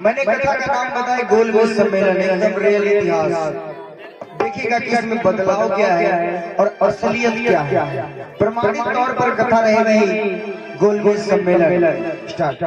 मैंने कथा का नाम बताया गोल गोल सम्मेलन, एकदम रियल इतिहास। देखिएगा कि इसमें बदलाव क्या है और असलियत क्या है। प्रमाणित तौर पर कथा रहेगी गोल गोल सम्मेलन। स्टार्ट।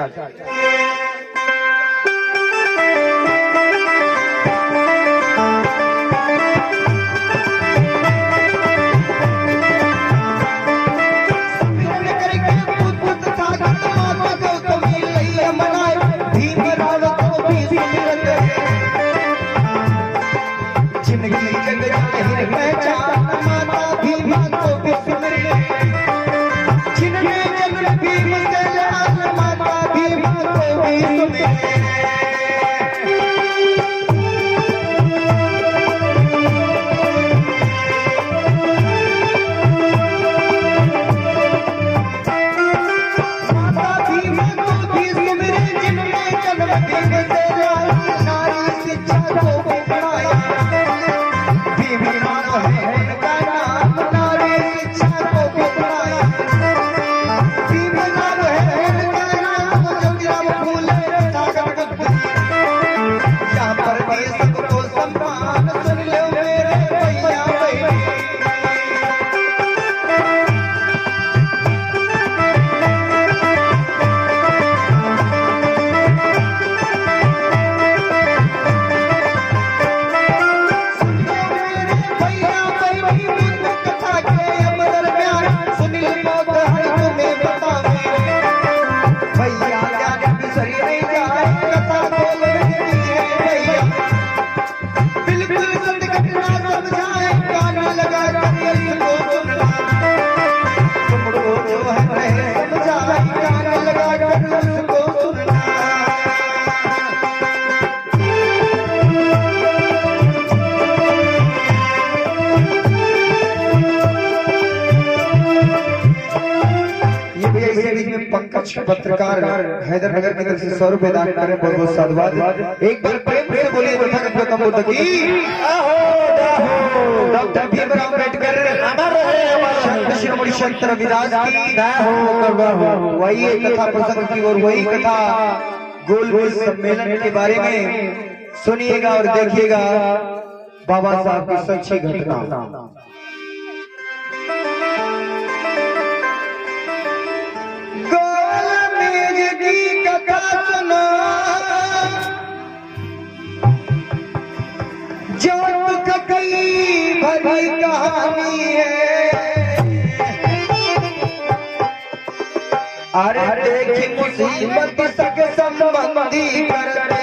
पंकज पत्रकार हैदरनगर की तरफ से 100 रुपए दान करें, बहुत बहुत साधुवाद। एक बार प्रेम से बोलिए गौतम बुद्ध की डॉक्टर भीमराव अम्बेडकर शिरोमणि संत रविदास की वही कथा प्रसंग की और वही कथा गोल गोल सम्मेलन के बारे में सुनिएगा और देखिएगा बाबा साहब की सच्ची घटना। जो कई भरी कहानी है, अरे देखी मुसीबत सके संबंधी करते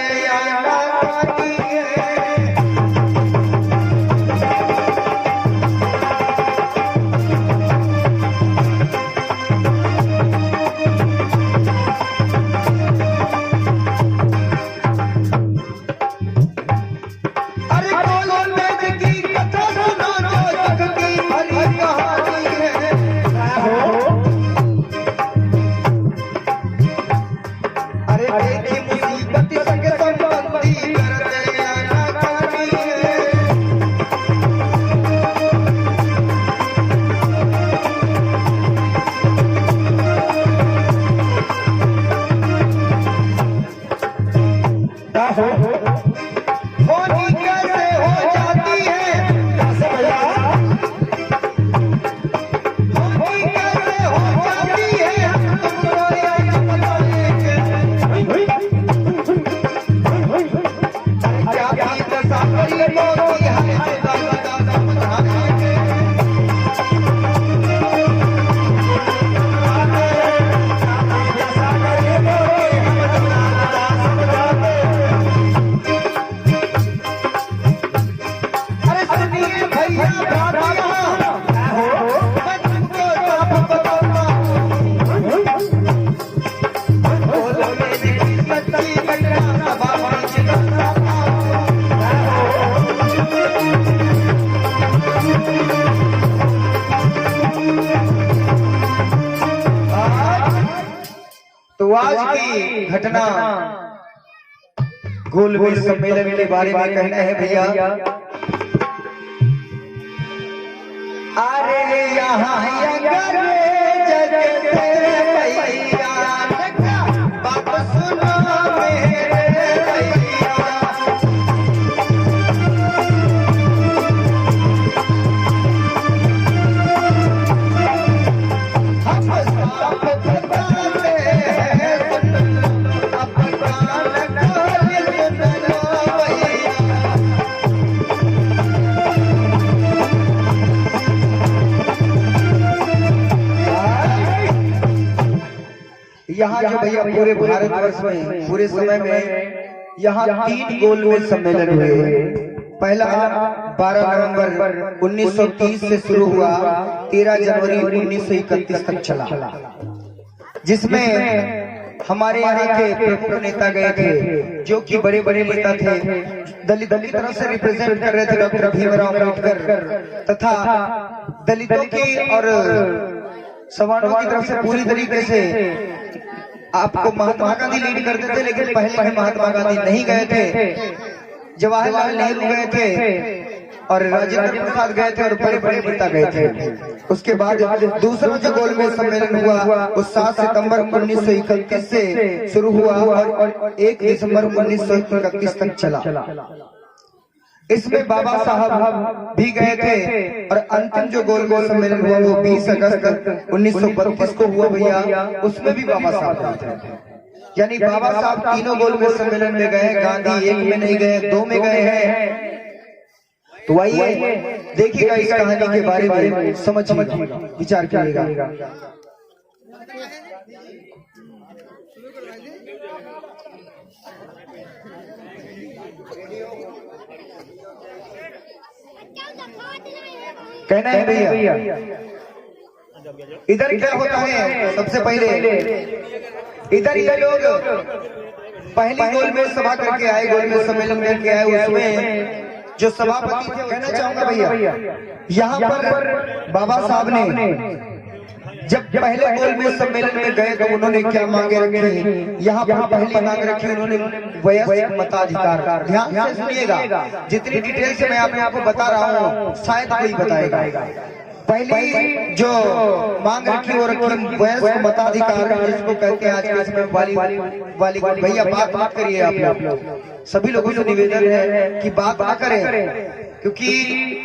आज की घटना गोल गोल सम्मेलन के बारे में कहना है भैया। अरे यहाँ बात सुनो मेरे यहाँ जो भैया पूरे भारतवर्ष में पूरे समय में यहाँ 3 गोलमेज सम्मेलन हुए। पहला 12 नवंबर 1930 से शुरू हुआ, 13 जनवरी 1931 तक चला, जिसमें हमारे यहाँ के प्रमुख नेता गए थे, जो कि बड़े बड़े नेता थे। दलित की तरफ से रिप्रेजेंट कर रहे थे डॉक्टर भीमराव अम्बेडकर, तथा दलितों की और सवर्णों की तरफ से पूरी तरीके से आपको महात्मा गांधी लीड करते थे। लेकिन पहले में महात्मा गांधी नहीं गए थे, जवाहरलाल नेहरू गए थे और राजेंद्र प्रसाद गए थे और बड़े बड़े नेता गए थे। उसके बाद दूसरा जो गोलमेज सम्मेलन हुआ वो 7 सितंबर 1931 से शुरू हुआ और 1 दिसंबर 1931 तक चला। इसमें बाबा साहब भी गए थे और अंतिम जो गोलमेज सम्मेलन हुआ वो 20 अगस्त 1932 को हुआ भैया, उसमें भी बाबा साहब गए थे। यानी बाबा साहब तीनों गोलमेज सम्मेलन में गए, गांधी 1 में नहीं गए, 2 में गए हैं। तो आइए देखिएगा इस कहानी के बारे में, समझिएगा, विचार करिएगा। कहना है भैया, इधर क्या होता है? सबसे पहले इधर ये लोग पहली गोलमेज सभा करके आए, गोलमेज सम्मेलन करके आए। उसमें जो सभापति थे, कहना चाहूंगा भैया, यहाँ पर बाबा साहब ने जब पहले गोलमेज सम्मेलन में गए तो उन्होंने क्या मांगे रखी? यहाँ पर पहली मांग रखी उन्होंने वयस्क मताधिकार। ध्यान से सुनिएगा, जितनी डिटेल से मैं आपको बता रहा हूँ शायद कोई बताएगा। पहली जो मांग रखी वो रखी वयस्क मताधिकार, जिसको कहते हैं आज के समय वाली। भैया बात मत करिए आप लोग, सभी लोगों से निवेदन है कि बात ना करें, क्योंकि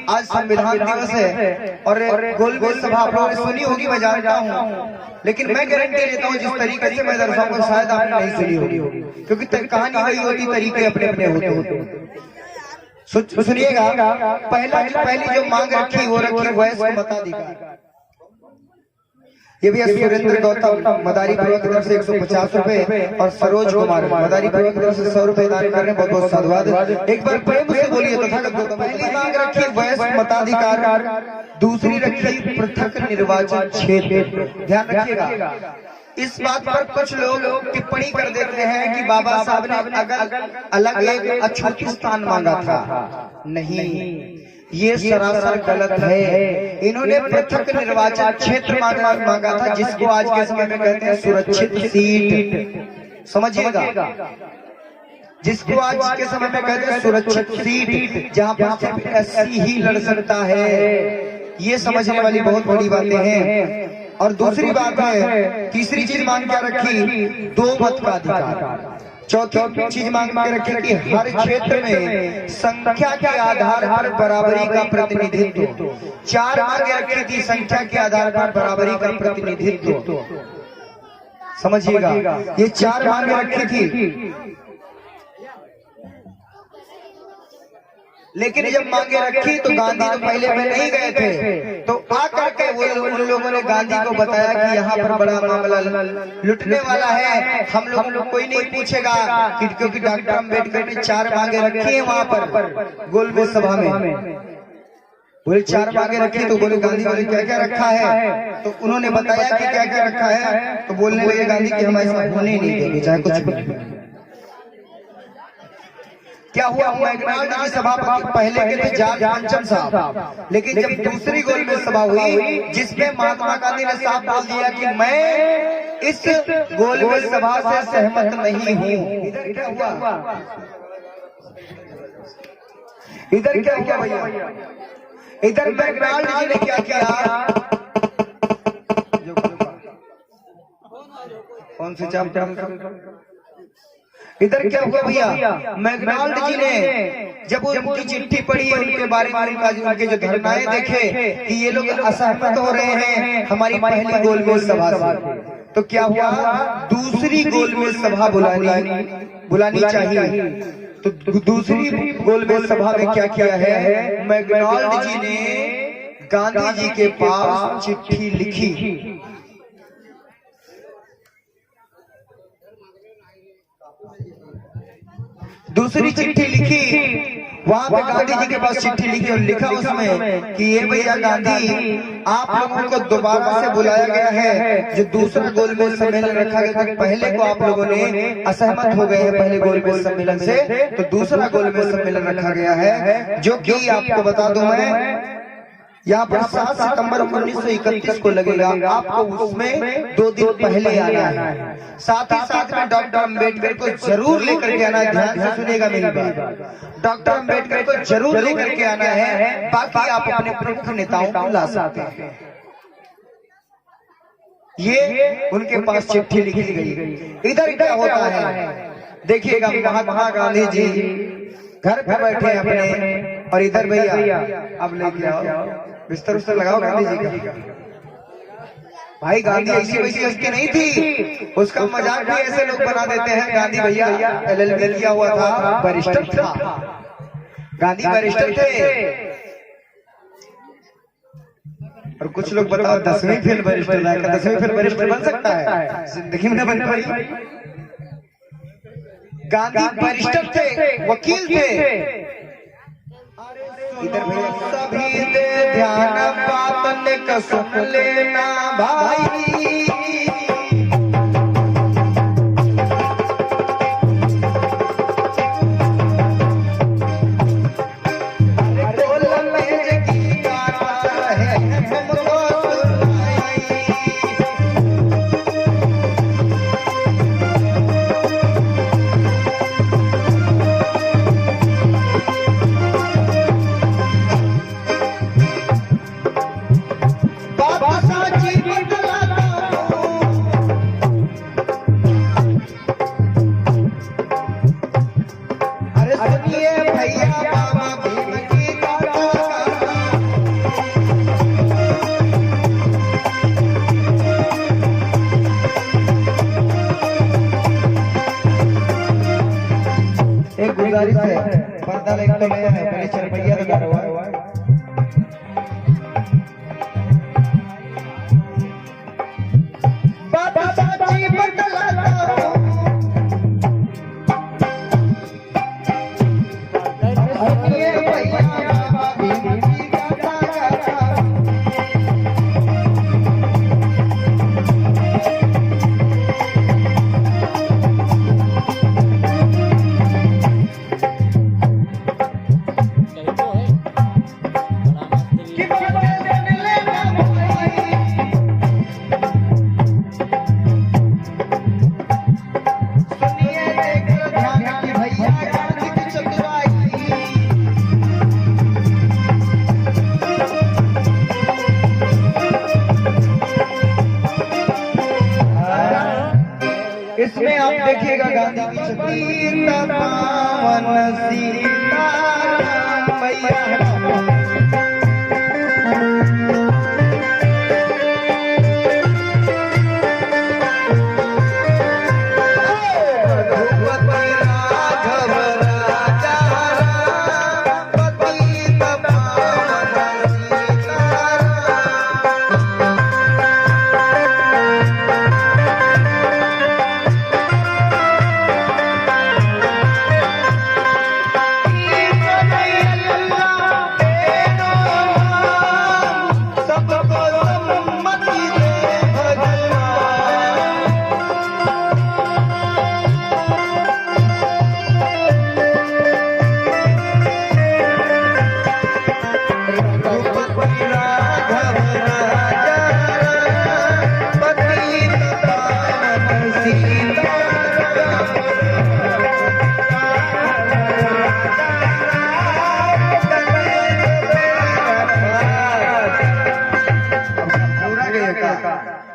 आज संविधान दिवस है और गोलमेज सभा आप लोगों ने सुनी होगी, मैं जानता हूँ, लेकिन मैं गारंटी देता हूँ जिस तरीके से मैं दर्शाऊंगा शायद आपने नहीं सुनी होगी, क्योंकि कहानी वही होती, तरीके अपने अपने होते। सुनिएगा, पहली जो मांग रखी वो रखी वयस्क मताधिकार। ये भी सुरेंद्र गौतम मदारीपुर की तरफ से 150 रुपए और सरोज कुमार मदारीपुर की तरफ से 100 रुपए दान कर रहे हैं, बहुत बहुत साधुवाद। एक बार प्रेम से बोलिए तो। पहली मांग रखी वयस्क मताधिकार, दूसरी रखी पृथक निर्वाचन क्षेत्र। ध्यान रखिएगा, इस बात पर कुछ लोग टिप्पणी कर देते हैं कि बाबा साहब ने अलग एक अछूत स्थान मांगा था। नहीं, ये सरासर गलत है। इन्होंने पृथक निर्वाचन क्षेत्र मांगा था, जिसको आज के समय में कहते हैं सुरक्षित सीट। समझिएगा, जिसको आज के समय में कहते हैं सुरक्षित सीट, जहां पर सिर्फ एससी ही लड़ सकता है। ये समझने वाली बहुत बड़ी बातें हैं। और दूसरी बात है, तीसरी चीज मांग क्या रखी? 2 मत का अधिकार। चौथी चीज मांग के रखी कि हर क्षेत्र में संख्या के आधार पर बराबरी का प्रतिनिधित्व। 4 मांगे रखी थी, संख्या के आधार पर बराबरी का प्रतिनिधित्व। समझिएगा, ये 4 मांगे रखी थी। लेकिन जब मांगे रखी तो गांधी तो पहले में नहीं गए थे, तो आकर के उन लोगों ने गांधी को बताया कि यहाँ पर बड़ा मामला लुटने वाला है, हम लोग कोई नहीं पूछेगा, क्योंकि डॉक्टर अम्बेडकर ने 4 मांगे रखी है वहाँ पर गोलमेज सभा में। बोले 4 मांगे रखी, तो बोले गांधी ने क्या क्या रखा है? तो उन्होंने बताया कि क्या क्या रखा है, तो बोलने लगे गांधी की हम ऐसा होने ही नहीं देंगे, चाहे कुछ। क्या हुआ? मैकडॉनल्ड की सभापति पहले के थे जॉर्ज पंचम साहब, लेकिन जब दूसरी गोलमेज सभा हुई जिसमें महात्मा गांधी ने साफ बोल दिया कि मैं इस गोलमेज सभा से सहमत नहीं हूँ। इधर क्या हुआ? इधर क्या हुआ भैया? इधर मैकडॉनल्ड जी ने क्या किया? कौन से चाप? इधर क्या हुआ भैया? मैकडॉनल्ड जी ने जब उनकी चिट्ठी पढ़ी, उनके बारे में उनके जो धरनाएं देखे कि ये लोग असहमत हो रहे हैं हमारी पहली गोलमेज सभा से, तो क्या हुआ? दूसरी गोलमेज सभा बुलानी चाहिए। तो दूसरी गोलमेज सभा में क्या किया है? मैकडॉनल्ड जी ने गांधी जी के पास चिट्ठी लिखी दूसरी चिट्ठी लिखी, वहां पे गांधी जी के पास चिट्ठी लिखी और लिखा उसमें कि ये भैया गांधी, आप लोगों को दोबारा से बुलाया गया है। जो दूसरा गोलमेज सम्मेलन रखा गया था, पहले को आप लोगों ने असहमत हो गए हैं पहले गोलमेज सम्मेलन से, तो दूसरा गोलमेज सम्मेलन रखा गया है, जो कि आपको बता दूं मैं, यहाँ पर 7 सितंबर 1931 को लगेगा। आपको उसमें 2 दिन पहले आना है। साथ ही साथ में डॉक्टर अम्बेडकर को जरूर लेकर के आना है। ध्यान से सुनिएगा मेरी बात, डॉक्टर अम्बेडकर को जरूर लेकर के आना है, बाकी आप अपने प्रमुख नेताओं को ला सकते हैं। ये उनके पास चिट्ठी लिखी गई। इधर क्या होता है देखिएगा, महात्मा गांधी जी घर पे बैठे अपने, और इधर भैया अब लेके आओ, बिस्तर उस्तर लगाओ गांधी जी का। भाई गांधी ऐसी वैसी हस्ती नहीं थी, उसका मजाक भी ऐसे लोग बना देते हैं। गांधी भैया LLB किया हुआ था, बैरिस्टर था, गांधी बैरिस्टर थे। और कुछ लोग बताओ 10वीं फेल बैरिस्टर, 10वीं फेल बैरिस्टर बन सकता है? जिंदगी में न बन पाई। गांधी बैरिस्टर थे, वकील थे। इधर भैया सभी दे ध्यान बातन का सुन लेना भाई, गुजारिश है, पर्दा लेकर तो नया है, पहले चरपैया लगा हुआ है। इसमें आप देखिएगा गांधी की छवि, पावन सीताराम मैया।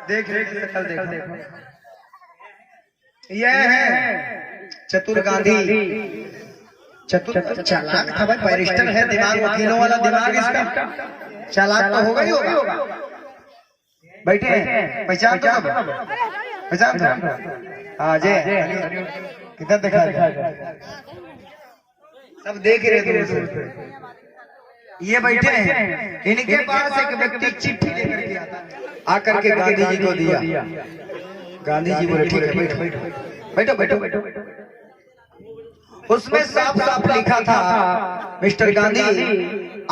देख रहे कल देखो, यह है चतुर गांधी। चतुर चालाक था भाई, बैरिस्टर है, दिमाग वकीलों वाला दिमाग इसका, चालाक तो होगा ही होगा। बैठे हैं, पहचान हाँ जय किधर देखा, सब देख रहे थे। ये बैठे हैं, इनके पास एक व्यक्ति चिट्ठी लेकर के आता, आकर के गांधी जी को दिया। गांधी जी बोले ठीक है बैठो बैठो बैठो बैठो बैठो। उसमें साफ साफ लिखा था, मिस्टर गांधी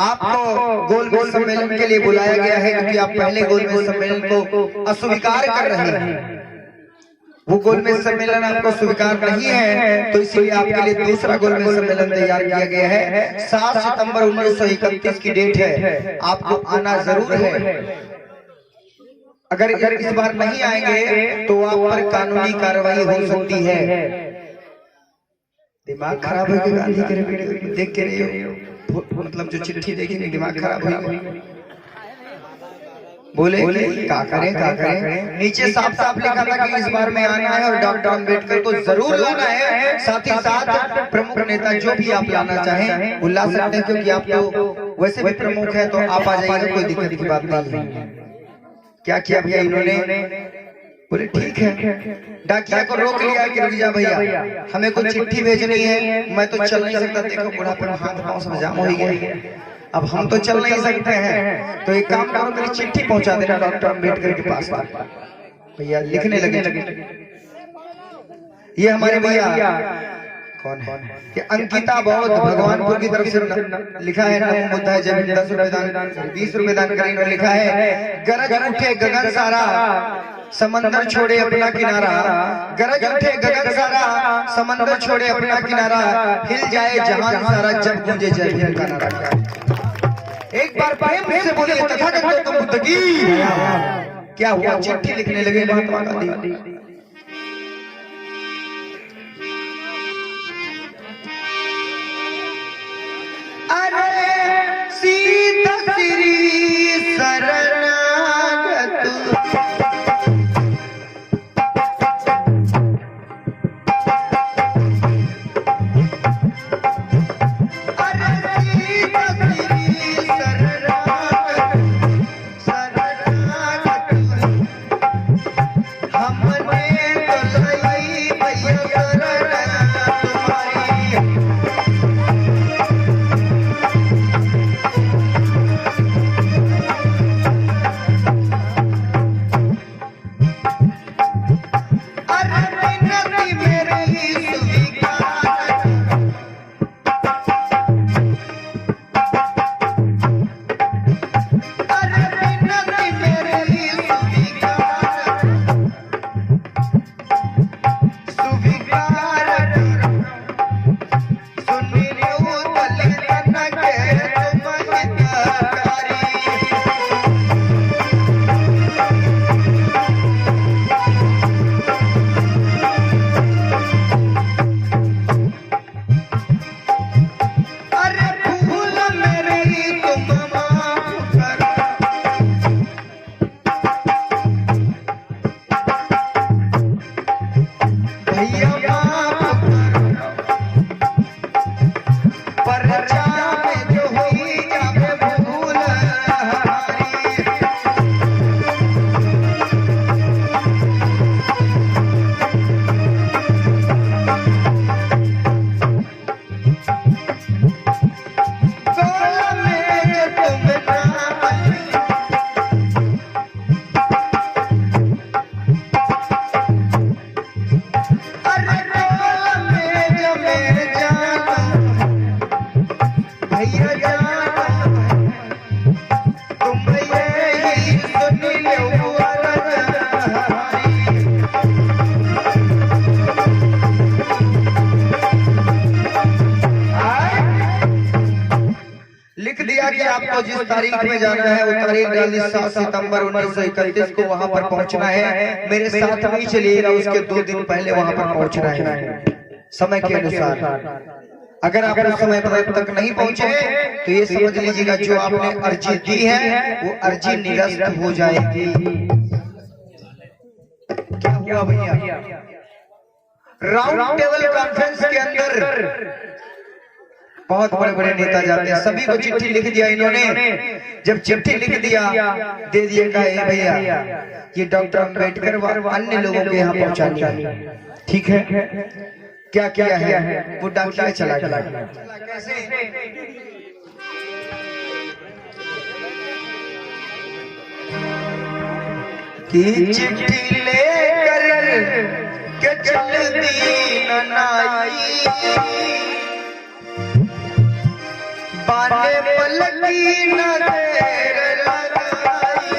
आपको गोलमेज सम्मेलन के लिए बुलाया गया है क्योंकि आप पहले गोलमेज सम्मेलन को अस्वीकार कर रहे हैं। वो गोलमेज सम्मेलन आपको स्वीकार नहीं है, तो इसलिए आपके लिए दूसरा गोलमेज सम्मेलन तैयार किया गया है। 7 सितंबर 1931 की डेट है, आपको आना जरूर है। अगर इस बार नहीं आएंगे तो आप पर कानूनी कार्रवाई हो सकती है। दिमाग खराब हो गया गांधी के देख के रहे हो, मतलब जो चिट्ठी देखेंगे दिमाग खराब हो बोले क्या करें। नीचे साफ साफ लिखा था कि इस बार में आना है और डॉक्टर अम्बेडकर को जरूर लाना है। साथ ही साथ प्रमुख नेता जो भी आप लाना चाहें वो ला सकते हैं, क्योंकि आप तो वैसे भी प्रमुख है, तो आप आ जाइएगा, कोई दिक्कत की बात नहीं है। क्या किया भैया इन्होंने, बोले ठीक है। डाकिया को रोक लिया कि रुक जा भैया, हमें कुछ चिट्ठी भेजनी है, मैं तो चल नहीं सकता, देखो बुढ़ापे में हाथ पांव सब जाम हो गया, अब हम तो चल नहीं सकते हैं, तो एक काम करो मेरी चिट्ठी पहुंचा देना डॉक्टर अम्बेडकर के पास। भैया लिखने लगे। ये हमारे भैया कौन है, ये अंकिता बौद्ध भगवानपुर की तरफ से लिखा है। नमो बुद्धाय जय भीम, 10 रुपए दान, 20 रुपए दान करेंगे। लिखा है गरज उठे गगन सारा, समंदर छोड़े अपना किनारा, गरज उठे गगन सारा, समंदर छोड़े अपना किनारा, हिल जाए जहान सारा जब गूंजे जय भीम का नारा। एक बार प्रेम से बोले तथागत गौतम बुद्ध की। क्या हुआ, चिट्ठी लिखने लगे महात्मा गांधी। अरे सीता श्री शरणागत, आपको जिस तारीख में जाना है वो तारीख डाल दी 7 सितंबर 1931 को वहां पर पहुंचना है। मेरे साथ नहीं चलिएगा, उसके 2 दिन पहले वहां पर पहुंचना है समय के अनुसार। अगर आप उस समय तक नहीं पहुंचे तो ये समझ लीजिएगा जो आपने अर्जी दी है वो अर्जी निरस्त हो जाएगी। क्या हुआ भैया? राउंड टेबल कॉन्फ्रेंस के अंदर बहुत बड़े बड़े नेता जाते हैं, सभी को चिट्ठी लिख दिया इन्होंने। जब चिट्ठी लिख दिया दे दिए, कहा भैया ये डॉक्टर अम्बेडकर व अन्य लोगों के यहाँ पहुंचानी है, ठीक है। क्या किया है वो डाकिया चला गया। कैसे? कि चिट्ठी लेकर के चल दी ननाई बाने पलकी न देर लगाई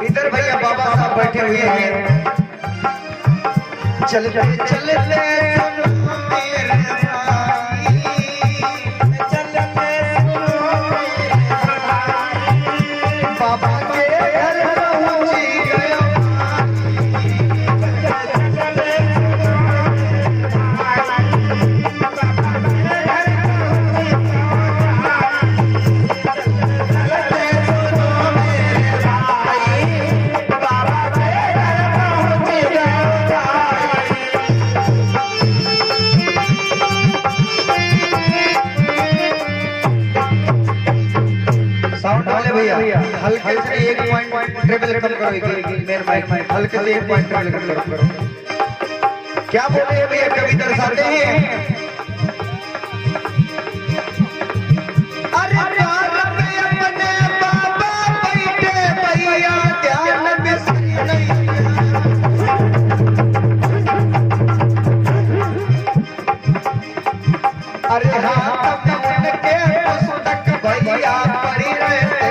इधर भैया बाबा साहब बैठे हुए हैं। चलते चलते बाबा के घर पहुंची गया साउंड वाले भैया हल्के से एक पॉइंट ट्रिपल कम करो मेरे माइक में हल्के से एक पॉइंट ट्रिपल करो। क्या बोले हैं भैया कवि दर्शाते हैं अरे प्यार में अपने बाबा बैठे भैया ध्यान में सही नहीं अरे हाथ में उनके पुस्तक भैया पढ़ी रहते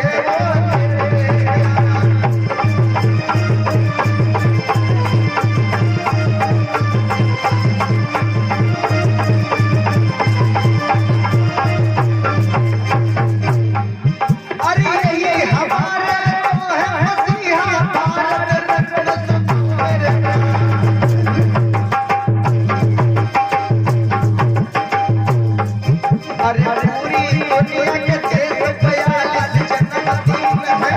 अरे ये हमारे तो है मसीहा भारत रत्न अरे पूरी दुनिया के देश 42 जन्मदिन है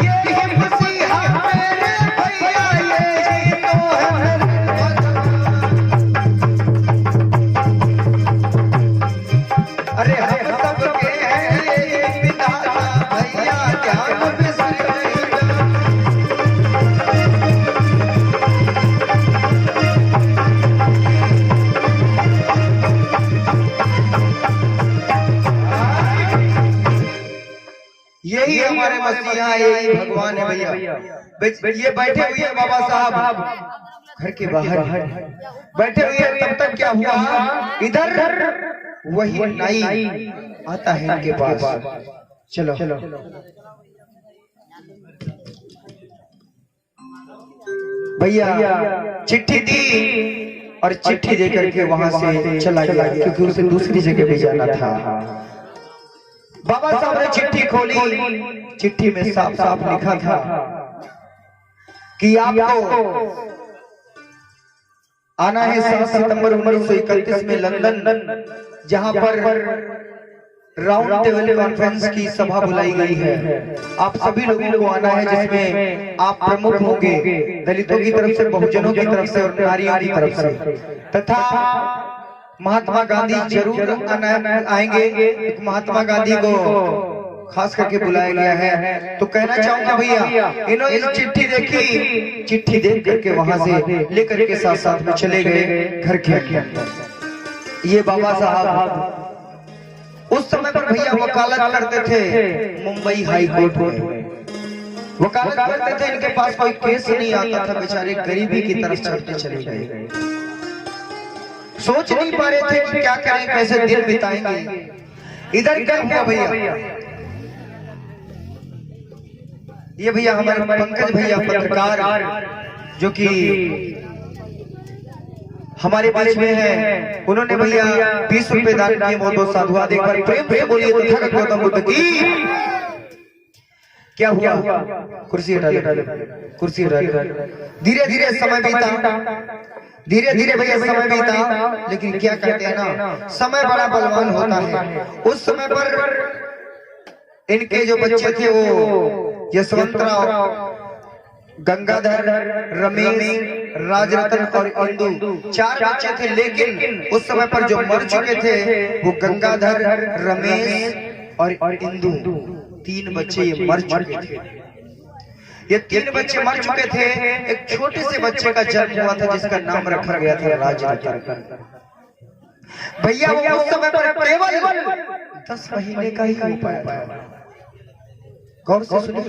ये मसीहा मेरे भैया ये तो है अरे हम सबके हैं ये विधाता भैया ध्यान में सही यही हमारे मसीहा यही भगवान है भैया। ये बैठे हुए हैं बाबा साहब घर के बाहर बैठे हुए हैं। तब तक क्या हुआ इधर वही नाई आता है इनके पास। चलो भैया चिट्ठी दी और चिट्ठी देकर के वहां से चला गया क्योंकि उसे दूसरी जगह भी जाना था। बाबा साहब ने चिट्ठी खोली। चिट्ठी में साफ साफ लिखा था कि आपको आना है 7 सितंबर 1931 में लंदन, जहां पर राउंड टेबल कॉन्फ्रेंस की सभा बुलाई गई है। आप सभी लोगों को आना है जिसमें आप प्रमुख होंगे दलितों की तरफ से, बहुजनों की तरफ से और नारियों की तरफ से, तथा महात्मा गांधी जरूर आएंगे। महात्मा गांधी को खास करके बुलाया गया है। तो कहना चाहूंगा भैया इन्होंने इस चिट्ठी देखी, चिट्ठी देख करके वहां से लेकर के साथ साथ में चले गए घर के अंदर। ये बाबा साहब उस समय पर भैया वकालत करते थे मुंबई हाई कोर्ट में, वकालत करते थे। इनके पास कोई केस नहीं आता था, बेचारे गरीबी की तरफ चढ़ते चले गए। सोच नहीं पा रहे थे कि क्या करें, कैसे दिन बिताएंगे। इधर क्या हुआ भैया, ये भैया हमारे पंकज भैया पत्रकार जो कि हमारे बीच में है, उन्होंने भैया 20 रुपए दान किए। बहुत बहुत साधुवाद। एक बार प्रेम से बोलिए तथागत गौतम बुद्ध की। क्या हुआ? कुर्सी हटा ले, कुर्सी हटा ले। धीरे धीरे समय बीता, धीरे धीरे भैया समय बीता। लेकिन क्या कहते हैं ना, समय बड़ा बलवान होता है। उस समय पर इनके जो बच्चे थे वो यशवंतराव, गंगाधर, रमेश, राजरतन और इंदु, 4 बच्चे थे। लेकिन उस समय पर जो मर चुके थे वो गंगाधर, रमेश और इंदु, 3 बच्चे ये मर चुके थे। ये 3 बच्चे मर चुके थे। एक छोटे से बच्चे का जन्म हुआ था जिसका नाम रखा गया था राजरतन। भैया वो उस समय पर केवल 10 महीने का ही हो पाया। गौर से सुनिए,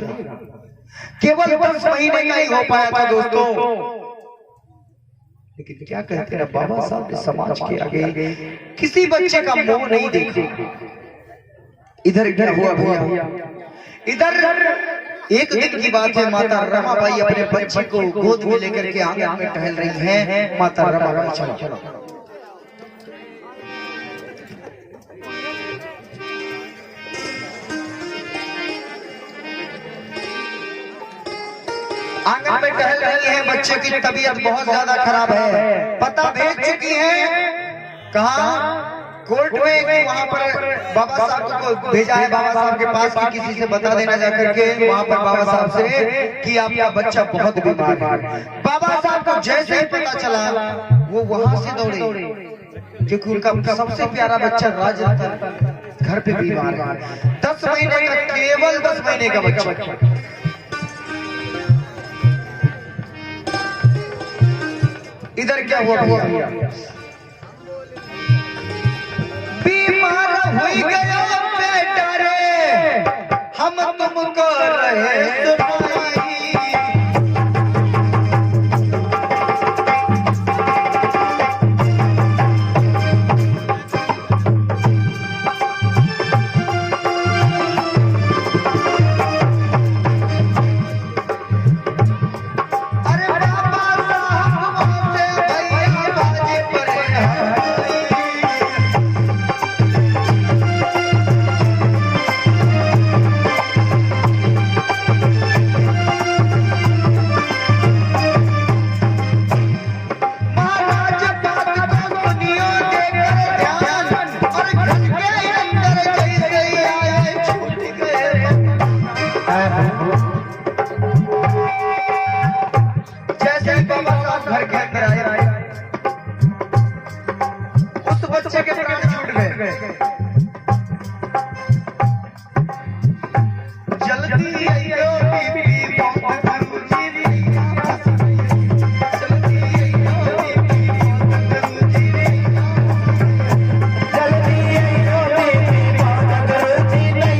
केवल 10 महीने का ही हो पाया था दोस्तों। लेकिन क्या कहते हैं, बाबा साहब ने समाज के आगे किसी बच्चे का मुंह नहीं देखा। इधर इधर हुआ भैया, इधर एक दिन की बात है। माता रमाबाई अपने बच्चे को गोद में लेकर के आंगन में टहल रही हैं। माता रमाबाई चलो आंगन में टहल रही है। बच्चे की तबीयत बहुत ज्यादा खराब है। पता भेज चुकी है, कहा कोर्ट में कि वहाँ पर बाबा साहब को भेजा है, बाबा साहब के पास कि किसी से बता देना जाकर के वहाँ पर बाबा साहब से कि आपका बच्चा बहुत बीमार है। बाबा साहब को जैसे ही पता चला वो वहाँ से दौड़े, क्योंकि उनका सबसे प्यारा बच्चा राजरतन घर पे बीमार है। 10 महीने का, केवल 10 महीने का बच्चा। इधर क्या हुआ भैया, बीमार हो गया बेटा रे, हम तुमको रहे सुनाई। जैसे बाबा साहब घर के अंदर आए, उस बच्चे के प्राण छूट गए। जल्दी आइयो बीबी बहुत गुरुजी री, जल्दी आइयो बीबी बहुत गुरुजी री, जल्दी आइयो बीबी बहुत गुरुजी री,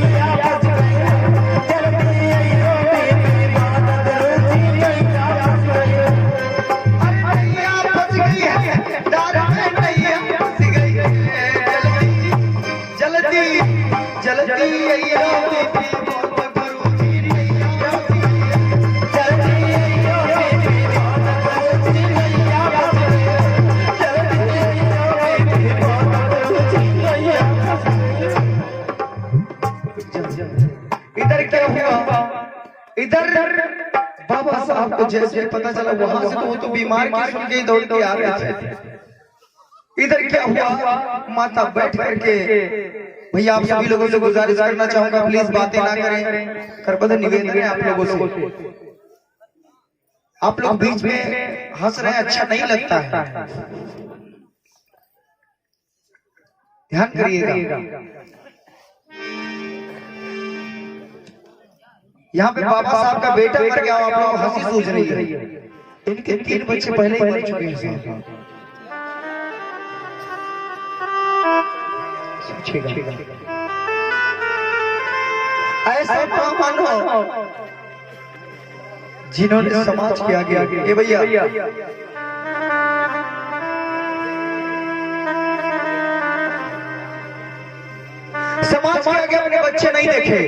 जल्दी आइयो बीबी बहुत गुरुजी री। अरे फंस गई है दादा में, नैया फंस गई है। जल्दी जल्दी आइयो बीबी बहुत गुरुजी री, जल्दी आइयो बीबी बहुत गुरुजी री, जल्दी आइयो बीबी बहुत गुरुजी री। इधर क्या हुआ, इधर बाबा साहब को जैसे पता चला, वहां से तो वो तो बीमार की सुन के दौड़ के आ रहे थे। इधर क्या हुआ, माता बैठ करके, भैया आप सभी लोगों से गुजारिश करना चाहूंगा, प्लीज बातें ना करें, करबद्ध निवेदन है आप लोगों से। आप लोग बीच में हंस रहे हैं, अच्छा नहीं लगता है, ध्यान करिएगा। यहाँ पे बाबा साहब का बेटा मर गया, आप लोग हंसी सूझ रही है। इनके 3 बच्चे पहले ही मर चुके हैं। ऐसा ब्राह्मण हो जिन्होंने समाज के आगे, ये भैया समाज के आगे अपने बच्चे नहीं देखे।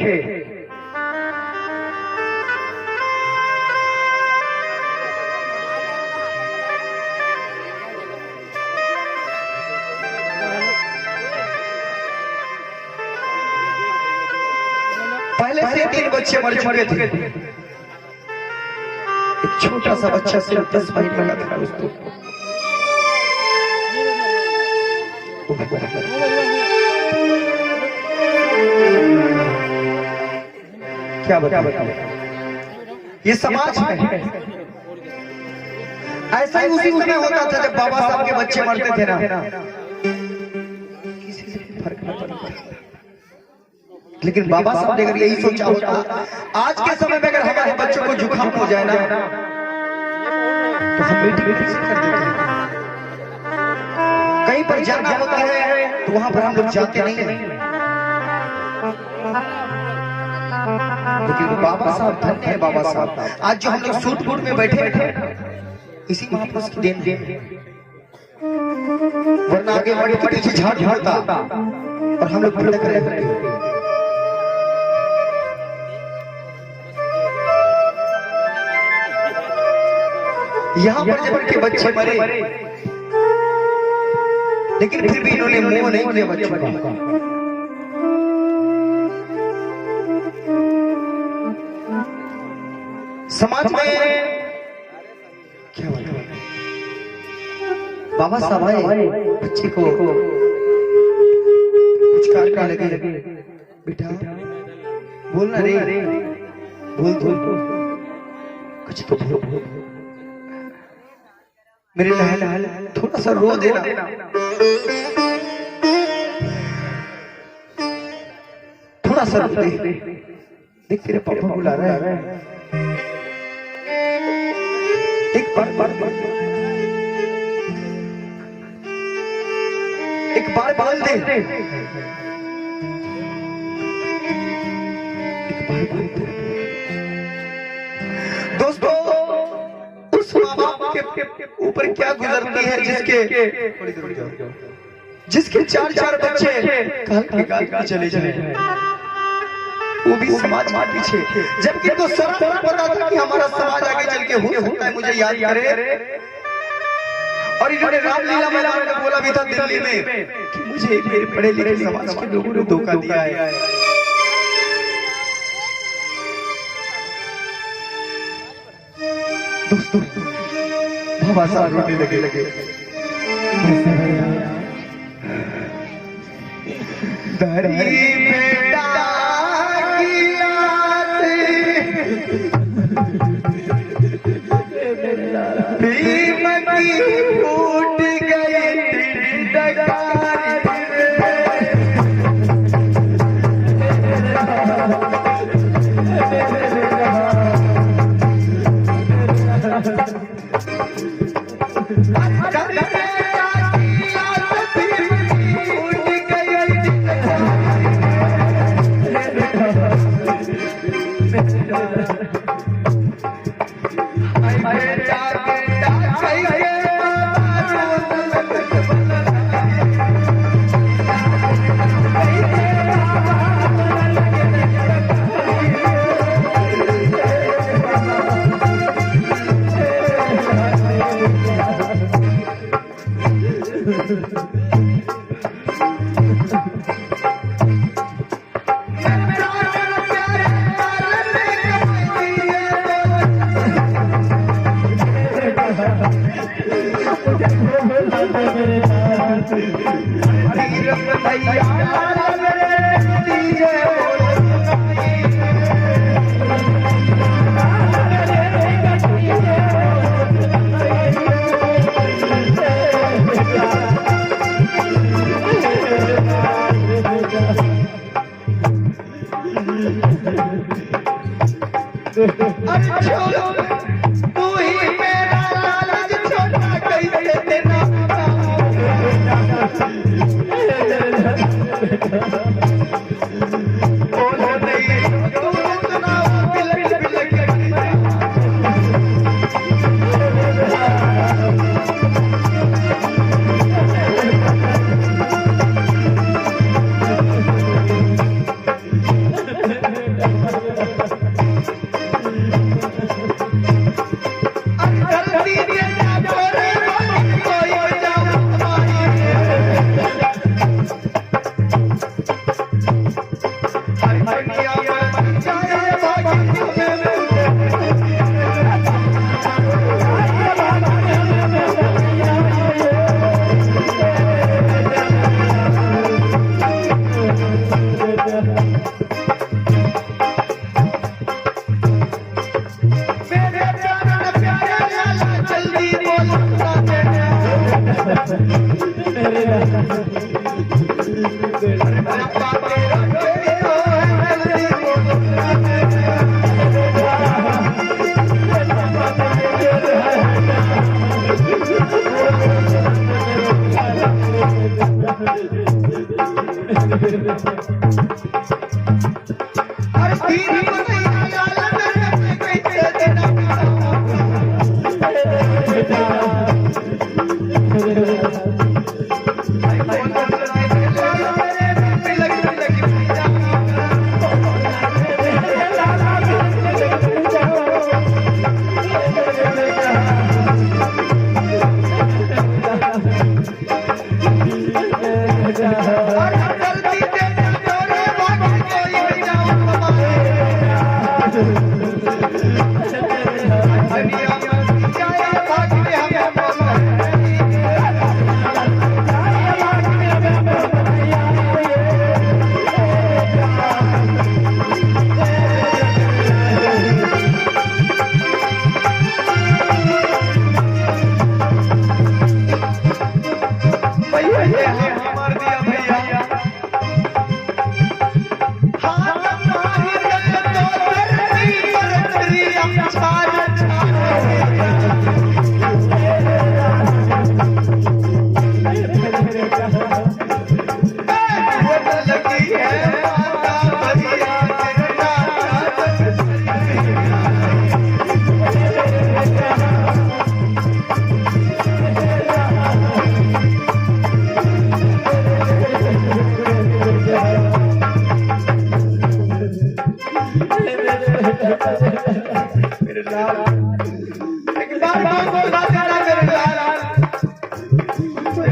पहले से 3 बच्चे मर चुके थे। एक छोटा सा बच्चा सिर्फ 10 महीने का था उसको। क्या बताओ ये समाज है। ऐसा ही उसी समय होता था जब बाबा साहब के बच्चे मरते थे ना, किसी से फर्क न पड़ता। लेकिन बाबा साहब ने अगर यही सोचा होता, आज के समय में अगर हमारे बच्चों को जुकाम हो जाए ना तो हम मीटिंग कैसे कर देते हैं। कहीं पर जाना होता है तो वहां पर हम लोग जाते नहीं हैं। लेकिन बाबा साहब धन्य है बाबा साहब, आज जो हम लोग सूट बूट में बैठे इसी महापुरुष की देन। वरना आगे बढ़े तो पीछे झाड़ झाड़ता और हम लोग भटक रहे थे। यहाँ पर जब उनके बच्चे मरे, लेकिन फिर भी इन्होंने मोह नहीं किया बच्चों का। समाज में क्या बात है, बाबा साहब आए बच्चे को कुछ कहने लगे, बेटा बोलना रे, बोल कुछ तो बोल, मेरे लहल थोड़ा सा रो देना। थोड़ा सा रो दे, देख तेरे पापा बुला रहा है। एक बार बोल दे, एक बार बोल दे। दोस्तों उस माँ बाप के ऊपर क्या गुजरती है जिसके 4 बच्चे कल चले जाए, वो भी समाज के पीछे। जबकि तो सब पता था कि हमारा समाज आगे चल के हो सकता है मुझे याद करे। और इन्होंने रामलीला मैदान में बोला भी था दिल्ली में कि मुझे मेरे पढ़े लिखे समाज के लोगों ने धोखा दिया है। दोस्तों बाबा साहब रोने लगे। धरी बेटा की भीम की फूट गई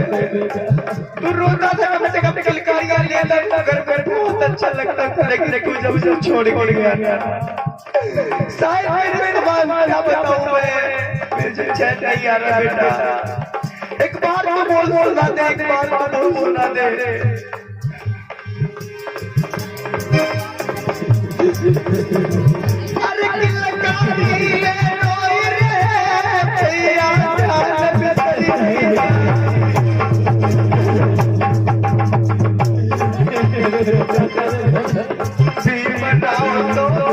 तू रोता था मैं जब किलकारियां लेता घर घर बहुत अच्छा लगता था लेकिन तू जब छोड़ गया शायद मेरे बाद क्या बताऊं मैं मुझे चैन नहीं आ रहा बेटा एक बार तो बोल सुना दे एक बार तो बोल सुना दे अरे किलकारी ले रोई रे भैया जान पे तेरी बताओ तो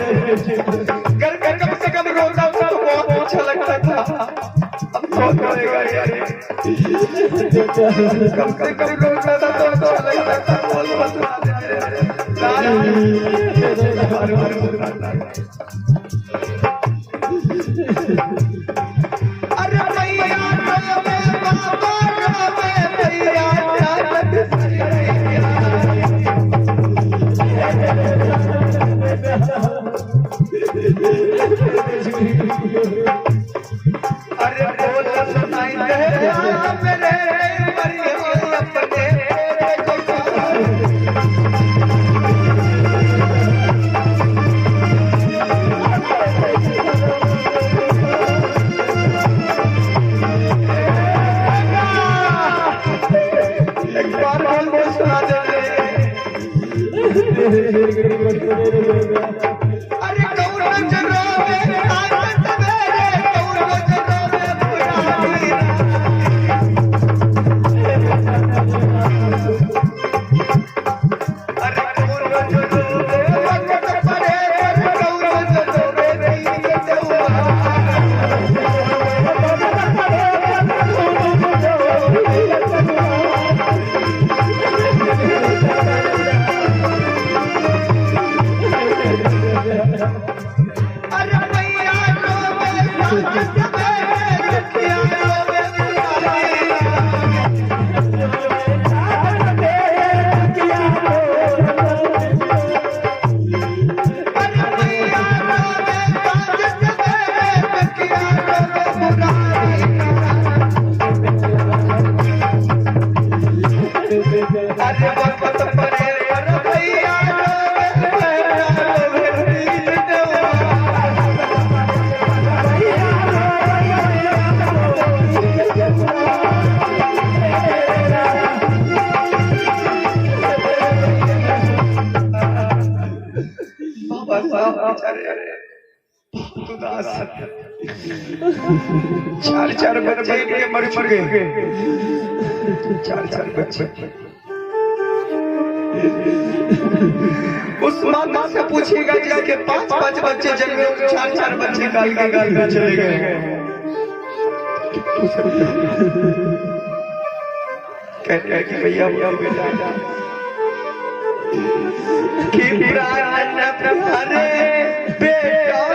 घर घर कम से कम रोता था तो बहुत अच्छा लगता था अब कौन रोएगा यार कम से कम रोता था तो अच्छा लगता था बोल बता अरे भैया बाबा भैया अरे बोल सुनाई दे मेरे परिवार अपने एक बार बोल सुना दे अरे कौन जरो चार बच्चे इनके मर चुके, चार बच्चे। उस माता से पूछेगा जिसके 5 बच्चे जन्मे, 4 बच्चे गाल के चले गए। कहते हैं कि भैया वो बेटा कि अरे बेटा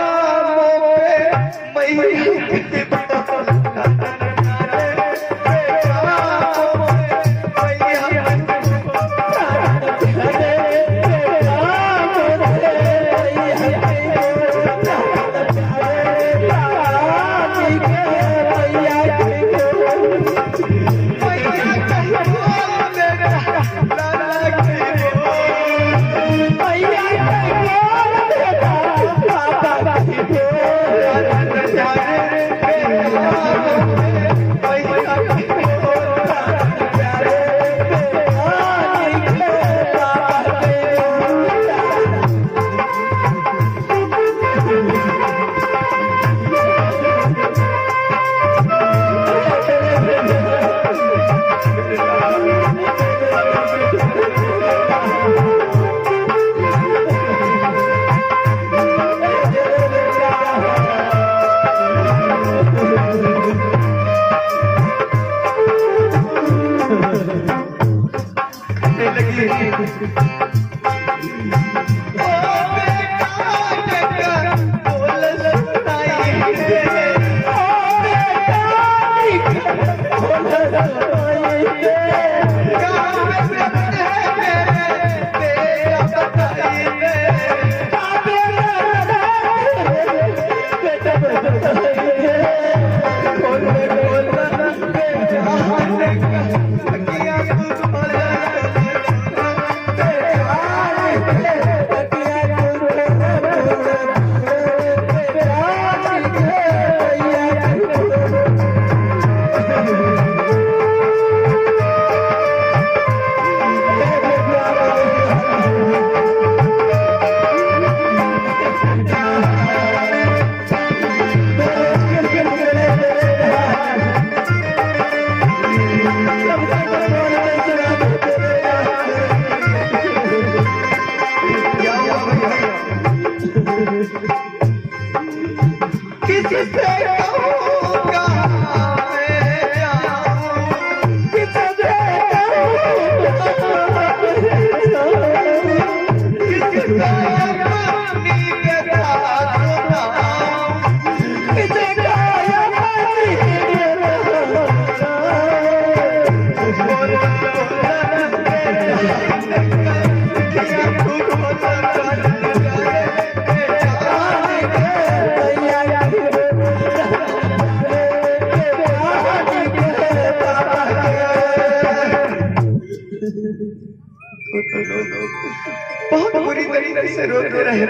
बहुत बुरी तरीके से रोते रहे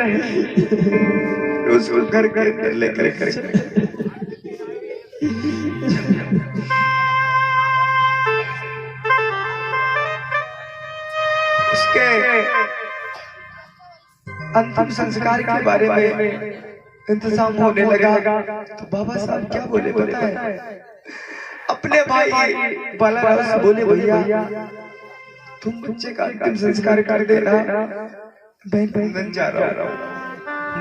उसको घर घर लेकर उसके अंतिम संस्कार के बारे में इंतजाम होने लगा तो बाबा साहब क्या बोले पता है? अपने भाई बालाराव से बोले भैया तुम बच्चे का अंतिम संस्कार कर देना, मैं जा रहा हूँ।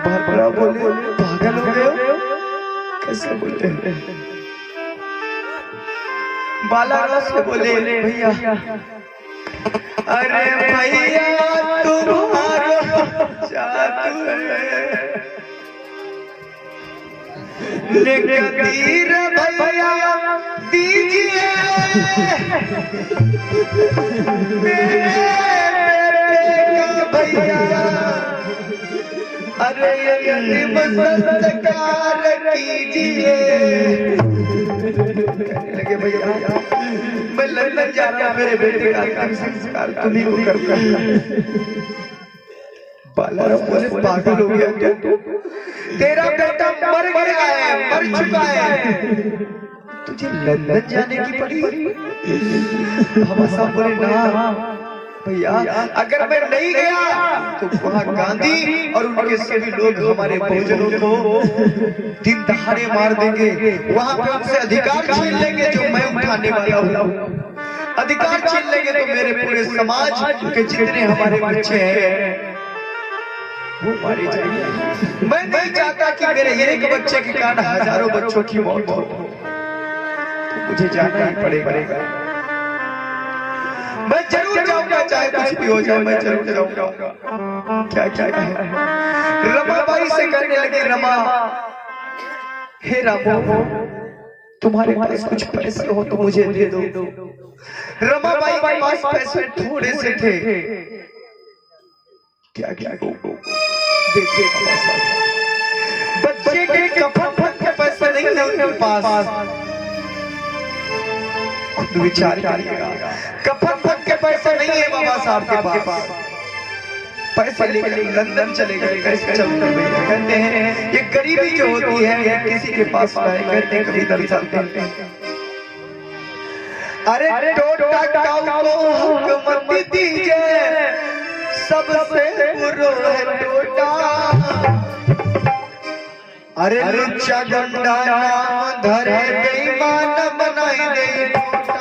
बाबा बोले पागल हो गए, कैसे बोलते हैं? बालाराव से बोले भैया अरे भैया तुम्हारा जादू है लेकिन तीर भैया दीजिए भैया अरे संस्कार कीजिए। लगे भैया मैं लंदन जा रहा हूँ, मेरे बेटे का अंतिम संस्कार तुम्ही को करना। बालाराव बोले पागल हो गया क्या तू? तेरा बेटा मर गया है, मर चुका है, तुझे लंदन जाने की पड़ी? बाबा साहब बोले ना भैया अगर मैं नहीं गया तो वहाँ गांधी और उनके सभी लोग हमारे भोजनों को दिन दहाड़े मार देंगे, वहाँ पे उनसे अधिकार छीन लेंगे जो मैं उठाने वाला हूँ। अधिकार छीन लेंगे तो मेरे पूरे समाज के जितने हमारे बच्चे हैं वो मारे जाएंगे। मैं नहीं चाहता कि मेरे एक बच्चे के कारण हजारों बच्चों की मौत हो, तो मुझे जाना ही पड़ेगा। मैं जरूर जाऊंगा, चाहे कुछ भी हो जाए, मैं जरूर जाऊंगा। क्या क्या है रमाबाई से कहने लगे, रमा हे रामो तुम्हारे पास कुछ पैसे हो तो मुझे दे दो। रमाबाई के पास पैसे थोड़े से थे, क्या क्या देखिए बच्चे के कफन के पैसे नहीं है उनके पास। खुद विचार करिएगा, कफन के पैसे नहीं है बाबा साहब के पास। पैसे लेकर लंदन चले गए, कैसे चलते हुए कहते हैं ये गरीबी जो होती है ये किसी के पास नहीं, कहते कभी दर्शाते हैं। अरे टोटा को हुकूमत दीजिए, सबसे बुरा है टोटा। अरे लुच्चा गंडा नाम धरे बेईमान बनाई दे टोटा।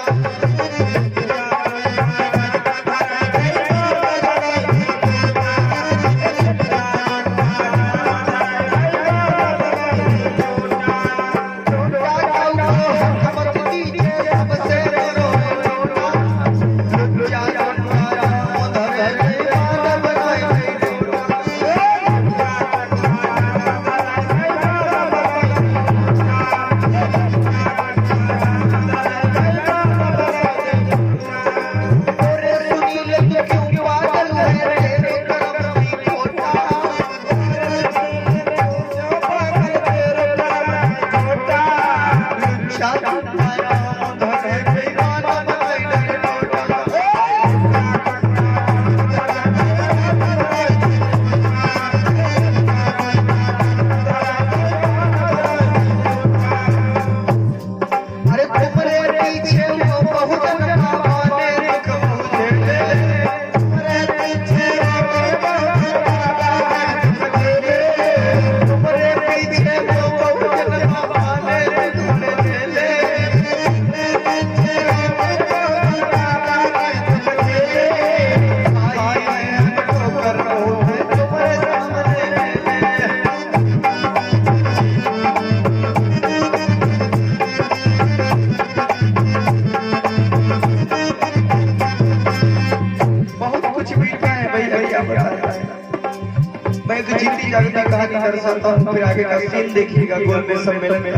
मैं तो जीती जागती कहानी दर्शाता हूँ, फिर आगे का सीन देखिएगा गोलमेज सम्मेलन में।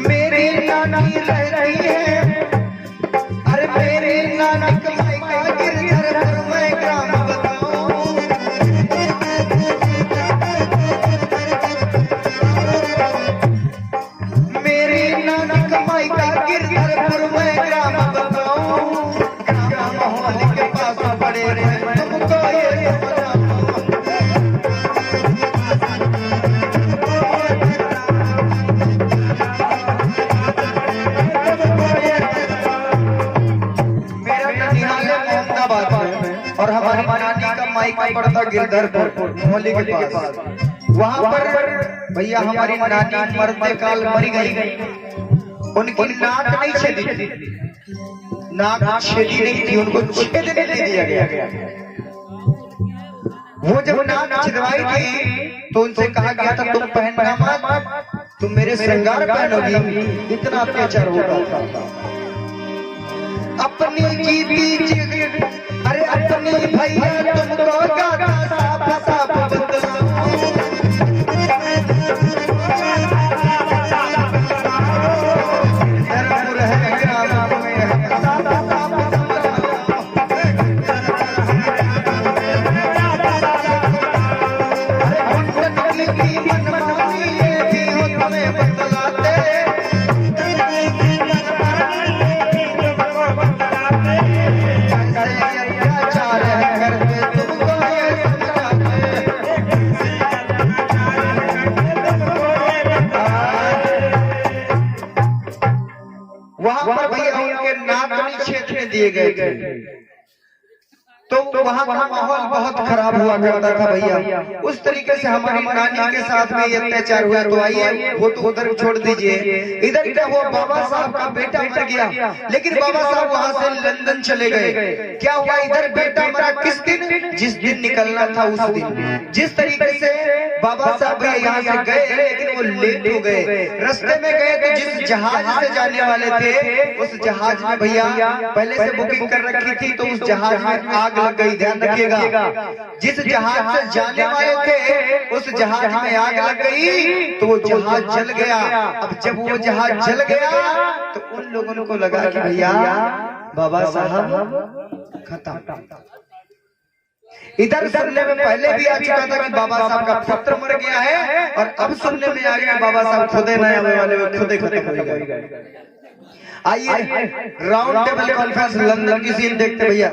मेरी नानी रह रही है, अरे मेरी नानी कमाई का गिरधर पर मैं ग्राम बताऊं। मेरी नानी कमाई का गिरधर पर मैं ग्राम बताऊं। ग्राम मोहल्ले के पास पड़े रहे तुमको ये और हमारी नानी का मायका पड़ता गिरधरपुर मोहल्ले के पास। वहाँ पर भैया हमारी नानी मरते काल मरी गई, उनकी नाक नहीं छेदी, नाक छेदी नहीं थी, उनको छेदने नहीं दिया गया। वो जब नाक छिदवाई थी तो उनसे कहा गया था तुम पहनना मत, तुम मेरे श्रृंगार पहनोगी, इतना अत्याचार होगा। अपनी जीती अरे अपनी भैया तुमको गाता साफ साफ बतलाऊं। धर्म रहे ग्राम में अरे उनकी की मनमानी ये भी हो तुम्हें बतलाते। देखने दिए गए थे तो वहाँ का माहौल बहुत खराब हुआ करता था भैया। उस तरीके से हमारी नानी के साथ में ये अत्याचार हुआ। तो आइए वो तो उधर छोड़ दीजिए, इधर क्या हुआ, बाबा साहब का बेटा मर गया, लेकिन बाबा साहब वहाँ से लंदन चले गए। क्या हुआ, इधर बेटा मरा किस दिन, जिस दिन निकलना था उस दिन। जिस तरीके से बाबा साहब यहाँ से गए, लेकिन वो लेट हो गए। रास्ते में गए तो जिस जहाज से जाने वाले थे उस जहाज में भैया पहले से बुकिंग कर रखी थी, तो उस जहाज में आग लग गई। ध्यान रखिएगा, जिस जहाज से जाने वाले थे उस जहाज में आग लग गई तो वो जहाज जल गया। अब जब वो जहाज जल गया तो उन लोगों को लगा कि भैया बाबा साहब खत्म। इधर सुनने में पहले भी आ चुका था कि बाबा साहब का पुत्र मर गया है, और अब सुनने में आ गया बाबा साहब खुदे नए आने वाले खुदे खत्म हो गए। आइए राउंड टेबल कॉन्फ्रेंस लंदन की सीन देखते भैया।